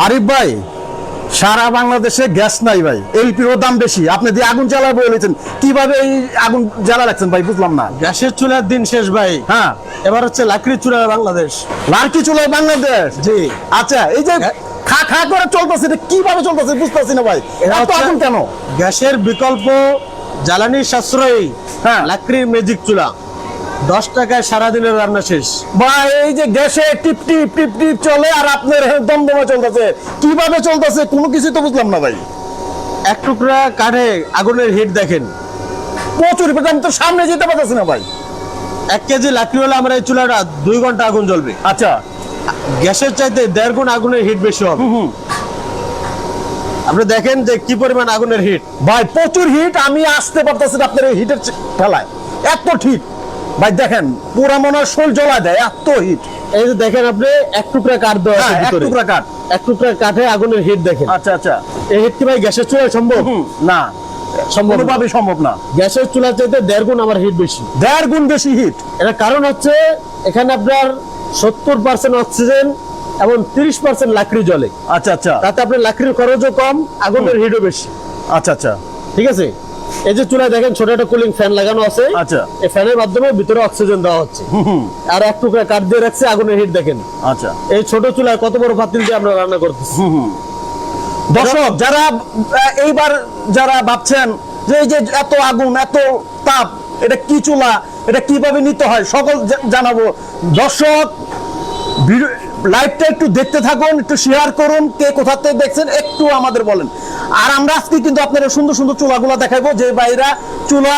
আরিফ ভাই, সারা বাংলাদেশে গ্যাস নাই ভাই, এলপির দাম বেশি, আপনি দিয়ে আগুন জ্বালায় বলেছেন, কিভাবে এই আগুন জ্বালা রাখছেন ভাই, বুঝলাম না। গ্যাসের চুলার দিন শেষ ভাই। হ্যাঁ, এবার হচ্ছে লাকড়ির চুলা বাংলাদেশ। লার্কি চুলায় বাংলাদেশ। জি। আচ্ছা, এই যে খা খা করে চলতেছে, এটা কিভাবে চলতেছে বুঝতেছি না ভাই, এটা এত হচ্ছে আগুন কেন? গ্যাসের বিকল্প জ্বালানি সাশ্রয়ী হ্যাঁ। লাকড়ির ম্যাজিক চুলা, 10 টাকায় সারাদিনের রান্না শেষ। ভাই এই যে গ্যাসে টিপ টিপ টিপ টিপ চলে আর আপনার দমদমে চলতেছে, কিভাবে চলতেছে কোনো কিছু তো বুঝলাম না ভাই। এক টুকরা কাঠে আগুনের হিট দেখেন। প্রচুর, আমি তো সামনে যেতে পারতেছি না ভাই। 1 কেজি লাকড়ি হলে আমার এই চুলাটা 2 ঘন্টা আগুন জ্বলবে। আচ্ছা। গ্যাসের চাইতে 1.5 গুণ আগুনের হিট বেশি হবে। আপনি দেখেন যে কি পরিমাণ আগুনের হিট। ভাই প্রচুর হিট, আমি আসতে পারতেছি না আপনার এই হিটের ঠেলায়, এত হিট ভাই, দেখেন পুরা মনে হয় শোল জ্বলা দেয়, এত হিট। এই যে দেখেন আপনি এক টুকরা কাঠ দেওয়া আছে এক ভিতরে। টুকরা কাঠ। এক টুকরা কাঠে আগুনের হিট দেখেন। আচ্ছা আচ্ছা। এই হিট কি ভাই গ্যাসের চুলায় সম্ভব? না, সম্ভব না। কোনোভাবেই সম্ভব না। গ্যাসের চুলার চাইতে 1.5 গুণ আমার হিট বেশি। 1.5 গুণ বেশি হিট। এর কারণ হচ্ছে এখানে আপনার 70% অক্সিজেন এবং 30% লাকড়ি জ্বলে। আচ্ছা আচ্ছা। তাতে আপনার লাকড়ির খরচও কম, আগুনের হিটও বেশি। আচ্ছা আচ্ছা। ঠিক আছে। এই যে চুলায় দেখেন ছোট একটা কুলিং ফ্যান লাগানো আছে। আচ্ছা। এই ফ্যানের মাধ্যমে ভিতরে অক্সিজেন দেওয়া হচ্ছে। আর এক টুকরা কাঠ দিয়ে রাখছে, আগুনের হিট দেখেন। আচ্ছা। এই ছোট চুলায় কত বড় পাতিল দিয়ে আমরা রান্না করতেছি। দর্শক যারা এইবার যারা ভাবছেন যে এই যে এত আগুন এত তাপ, এটা কি চুলা, এটা কিভাবে নিতে হয়, সকল জানাবো। দর্শক লাইভটা একটু দেখতে থাকুন, একটু শেয়ার করুন, কে কোথা থেকে দেখছেন একটু আমাদের বলেন। আর আমরা আজকে কিন্তু আপনারা সুন্দর সুন্দর চুলাগুলো দেখাবো, যে বাইরা চুলা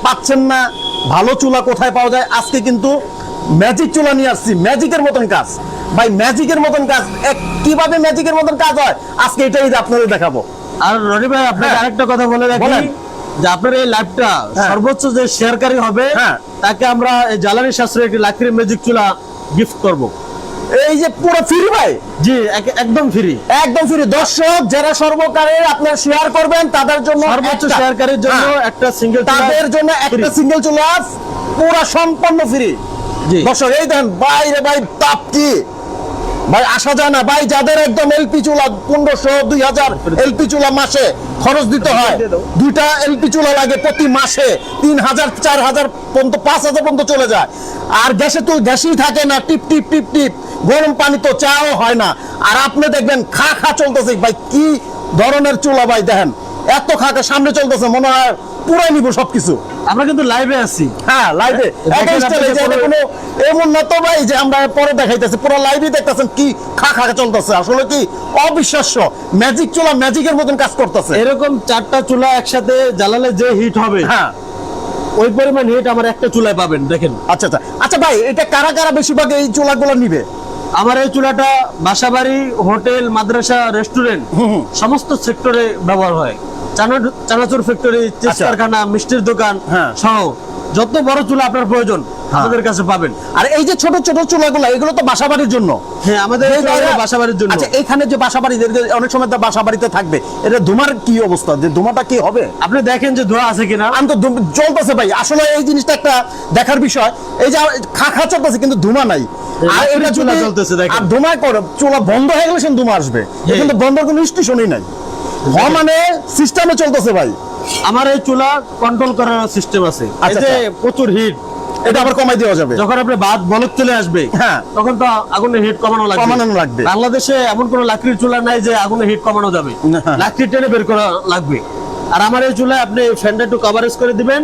পাচ্ছেন না, ভালো চুলা কোথায় পাওয়া যায়। আজকে কিন্তু ম্যাজিক চুলা নিয়ে আসছি, ম্যাজিকের মতন কাজ ভাই, ম্যাজিকের মতন কাজ। কিভাবে ম্যাজিকের মতন কাজ হয় আজকে এটাই আপনাদের দেখাবো। আর রনি ভাই আপনাকে আরেকটা কথা বলে রাখি, যে আপনার এই লাইভটা সর্বোচ্চ যে শেয়ারকারী হবে তাকে আমরা এই জ্বালানি সাশ্রয়ী একটি লাকড়ির ম্যাজিক চুলা গিফট করব। এই যে পুরো ফ্রি ভাই। জি, একদম ফ্রি, একদম ফ্রি। দর্শক যারা সর্বকারে আপনারা শেয়ার করবেন তাদের জন্য, সর্বোচ্চ শেয়ারকারীর জন্য একটা সিঙ্গেল, তাদের জন্য একটা সিঙ্গেল চুলা পুরো সম্পূর্ণ ফ্রি। দর্শক এই দেখেন বাইরে ভাই তাপ কি ভাই, আসা যায় না ভাই। যাদের একদম এলপি চুলা 1500 2000 এলপি চুলা মাসে খরচ দিতে হয়, দুইটা এলপি চুলা লাগে প্রতি মাসে 3000 4000 পর্যন্ত 5000 পর্যন্ত চলে যায়। আর গ্যাসে তো গ্যাসই থাকে না, টিপ টিপ টিপ টিপ, গরম পানি তো চাও হয় না। আর আপনি দেখবেন খা খা চলতেছে ভাই, কি ধরনের চুলা ভাই, দেখেন এত খাকা সামনে চলতেছে, মনে হয় পুরাই নিব সবকিছু। আমরা কিন্তু লাইভে আছি। হ্যাঁ, লাইভে কোনো এমন না তো ভাই যে আমরা পরে দেখাইতেছি, পুরো লাইভে দেখতেছেন কি খা খা চলতেছে, আসলে কি অবিশ্বাস্য। ম্যাজিক চুলা ম্যাজিকের মতন কাজ করতেছে। এরকম 4টা চুলা একসাথে জ্বালালে যে হিট হবে, হ্যাঁ ওই পরিমাণ হিট আমার একটা চুলায় পাবেন। দেখেন। আচ্ছা আচ্ছা। আচ্ছা ভাই, এটা কারা কারা বেশিরভাগ এই চুলাগুলো নিবে? আমার এই চুলাটা বাসাবাড়ি, হোটেল, মাদ্রাসা, রেস্টুরেন্ট সমস্ত সেক্টরে ব্যবহার হয়। চানাচুর ফ্যাক্টরি, চিজ কারখানা, মিষ্টির দোকান সহ যত বড় চুলা আপনার প্রয়োজন আমাদের কাছে পাবেন। আর এই যে ছোট ছোট চুলাগুলো, এগুলো তো বাসাবাড়ির জন্য। হ্যাঁ, আমাদের বাসাবাড়ির জন্য। আচ্ছা, এখানে যে বাসাবাড়ি, অনেক সময় তো বাসাবাড়িতে থাকবে, এটা ধোঁয়ার কি অবস্থা, যে ধোঁয়াটা কি হবে? আপনি দেখেন যে ধোঁয়া আছে কিনা। আমি তো জ্বলতেছে ভাই, আসলে এই জিনিসটা একটা দেখার বিষয়। এই যে খা খা চলতেছে কিন্তু ধোঁয়া নাই, আর এটা চুলা জ্বলতেছে দেখেন। আর ধোঁয়া করে চুলা বন্ধ হয়ে গেলে সে ধোঁয়া আসবে, কিন্তু বন্ধের কোনো স্টেশনই নাই, মানে সিস্টেমে চলতেছে ভাই। আমার এই চুলা কন্ট্রোল করার সিস্টেম আছে। এই যে প্রচুর হিট, এটা আবার কমাই দেওয়া যাবে। যখন আপনি ভাত বলক চলে আসবে, তখন তো আগুনের হিট কমানো লাগবে। বাংলাদেশে এমন কোন লাকড়ির চুলা নাই যে আগুনের হিট কমানো যাবে, লাকড়ি টেনে বের করা লাগবে। আর আমার এই চুলায় আপনি ফ্যানটা একটু কভারেজ করে দিবেন,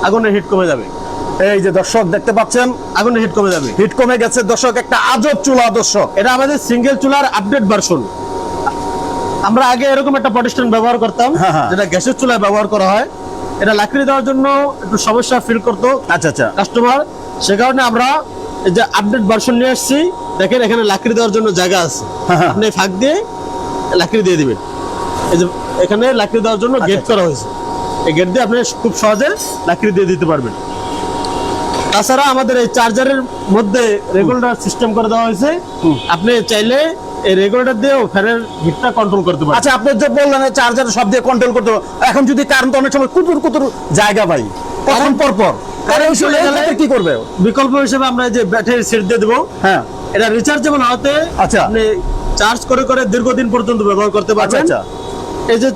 আগুনের হিট কমে যাবে। এই যে দর্শক দেখতে পাচ্ছেন, আগুনের হিট কমে যাবে, হিট কমে গেছে। দর্শক একটা আজব চুলা দর্শক, এটা আমাদের সিঙ্গেল চুলার আপডেট ভার্সন। আমরা আগে এরকম একটা প্রতিষ্ঠান ব্যবহার করতাম, যেটা গ্যাসের চুলায় ব্যবহার করা হয়। এটা লাকড়ি দেওয়ার জন্য একটু সমস্যা ফিল করতো আচ্ছা আচ্ছা কাস্টমার, সে কারণে আমরা এই যে আপডেট ভার্সন নিয়ে আসছি। দেখেন এখানে লাকড়ি দেওয়ার জন্য জায়গা আছে, আপনি ফাঁক দিয়ে লাকড়ি দিয়ে দিবেন। এই যে এখানে লাকড়ি দেওয়ার জন্য গেট করা হয়েছে, এই গেট দিয়ে আপনি খুব সহজে লাকড়ি দিয়ে দিতে পারবেন। তাছাড়া আমাদের এই চার্জারের মধ্যে রেগুলেটর সিস্টেম করে দেওয়া হয়েছে, আপনি চাইলে এই রেগুলেটর দিয়েও ফ্যানের হিটটা কন্ট্রোল করতে পারবেন। আচ্ছা, আপনি যে বললেন চার্জার সব দিয়ে কন্ট্রোল করতে, এখন যদি কারেন্ট অনেক সময় কুতুর কুতুর জায়গা ভাই, কখন পর পর কি করবে? বিকল্প হিসেবে আমরা যে ব্যাটারি সেট দিয়ে দেবো। হ্যাঁ, এটা রিচার্জেবল হতে আপনি চার্জ করে করে দীর্ঘদিন পর্যন্ত ব্যবহার করতে আচ্ছা পারবেন। আচ্ছা এই যে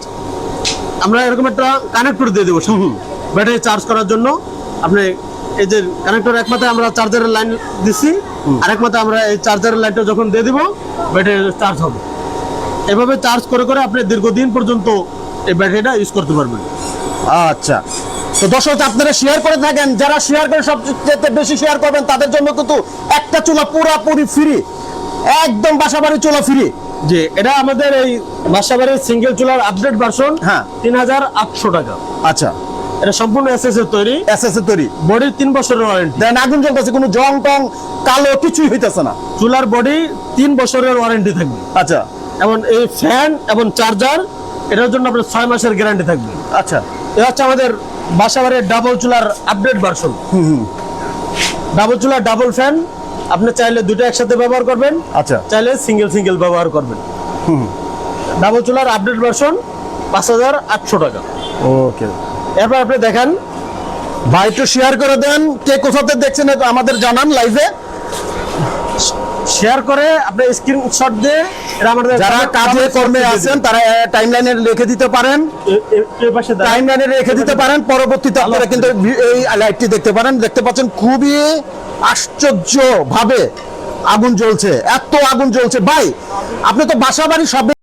আমরা এরকম একটা কানেক্টর দিয়ে দেবো ব্যাটারি চার্জ করার জন্য। আপনি এই যে কানেক্টর এক মাথায় আমরা চার্জারের লাইন দিচ্ছি, আর এক মাথায় আমরা এই চার্জারের লাইনটা যখন দিয়ে দিব ব্যাটারি চার্জ হবে। এভাবে চার্জ করে করে আপনি দীর্ঘদিন পর্যন্ত এই ব্যাটারিটা ইউজ করতে পারবেন। আচ্ছা, তো দর্শক আপনারা শেয়ার করে থাকেন, যারা শেয়ার করে সবচেয়ে বেশি শেয়ার করবেন তাদের জন্য কিন্তু একটা চুলা পুরোপুরি ফ্রি, একদম বাসাবাড়ি চুলা ফ্রি। যে এটা আমাদের এই বাসাবাড়ির সিঙ্গেল চুলার আপডেট ভার্সন, হ্যাঁ। ৩,৮০০ টাকা। আচ্ছা, এটা সম্পূর্ণ এসএস এর তৈরি, এসএস এর তৈরি, বডির 3 বছরের ওয়ারেন্টি। দেন আগুন জ্বলতেছে, কোনো জং টং কালো কিছুই হইতেছে না। চুলার বডি 3 বছরের ওয়ারেন্টি থাকবে। আচ্ছা এবং এই ফ্যান এবং চার্জার এটার জন্য আপনার 6 মাসের গ্যারান্টি থাকবে। আচ্ছা, এটা হচ্ছে আমাদের বাসাবাড়ির ডাবল চুলার আপডেট ভার্সন। ডাবল চুলা ডাবল ফ্যান, আপনি চাইলে দুটো একসাথে ব্যবহার করবেন, আচ্ছা, চাইলে সিঙ্গেল সিঙ্গেল ব্যবহার করবেন। ডাবল চুলার আপডেট ভার্সন 5,800 টাকা। ওকে এরপর আপনি দেখেন, ভাই একটু শেয়ার করে দেন, কে কোথাতে দেখছেন একটু আমাদের জানান লাইভে। শেয়ার করে আপনি স্ক্রিনশট দিয়ে এটা আমাদের যারা কাজে কর্মে আছেন তারা টাইমলাইনে রেখে দিতে পারেন, এই পাশে দাঁড়ান। টাইমলাইনে রেখে দিতে পারেন, পরবর্তীতে আপনারা কিন্তু এই লাইটটি দেখতে পারেন। দেখতে পাচ্ছেন খুবই আশ্চর্য ভাবে আগুন জ্বলছে, এত আগুন জ্বলছে। ভাই আপনি তো বাসাবাড়ি সব